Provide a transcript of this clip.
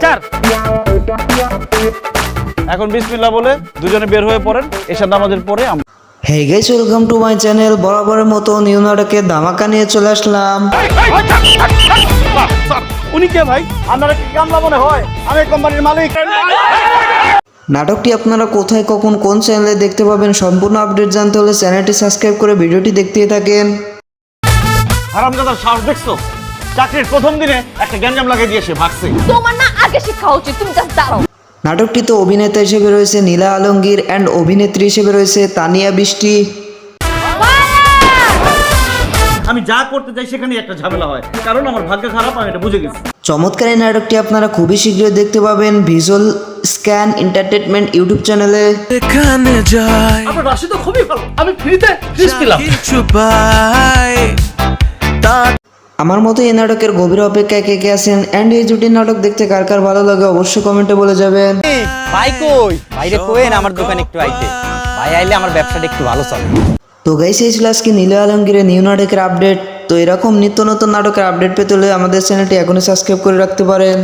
চার। এখন বিসমিল্লাহ বলে দুজনে বের হয়ে পড়েন, এশার নামাজের পরে আমরা। Hey guys, welcome to my channel. বরাবরের মতো নিউ নাটকের ধামাকা নিয়ে চলে আসলাম। উনি কে ভাই? আপনারা কি কামলা মনে হয়? আমি কোম্পানির মালিক। নাটকটি আপনারা কোথায়, কখন, কোন চ্যানেলে দেখতে পাবেন সম্পূর্ণ আপডেট জানতে হলে চ্যানেলটি সাবস্ক্রাইব করে ভিডিওটি দেখতেই থাকেন। হারামজাদার সাহস দেখছো? চাকরির প্রথম দিনে একটা গ্যাঞ্জাম লাগিয়ে দিয়ে সে ভাগছে। তোমার না আগে শিক্ষা উচিত, তুমি জাস্ট দাঁড়াও। নাটকটিতে অভিনেতা হিসেবে রয়েছে নীলা আলমগীর অ্যান্ড অভিনেত্রী হিসেবে রয়েছে তানিয়া বৃষ্টি। আমি যা করতে চাই সেখানেই একটা ঝামেলা হয়, কারণ আমার ভাগ্য খারাপ, আমি এটা বুঝে গেছি। চমৎকার এই নাটকটি আপনারা খুবই শীঘ্রই দেখতে পাবেন ভিজুয়াল স্ক্যান এন্টারটেনমেন্ট ইউটিউব চ্যানেলে। এখানে যাই আপনার রাশি তো খুবই ভালো, আমি ফ্রিতে ফিস পেলাম। কিছু পাই তার আমার মতো এই নাটকের গভীর অপেক্ষায় কে কে আছেন অ্যান্ড এই জুটির নাটক দেখতে কার কার ভালো লাগে অবশ্যই কমেন্টে বলে যাবেন। ভাই কই বাইরে কোয়েন আমার দোকানে একটু আইতে, ভাই আইলে আমার ব্যবসাটা একটু ভালো চলে। তো গাইস, এই ছিল আজকে নীলা আলমগীরের নিউ নাটকের আপডেট। তো এরকম নিত্য নতুন নাটকের আপডেট পেতে হলে আমাদের চ্যানেলটি এখনই সাবস্ক্রাইব করে রাখতে পারেন।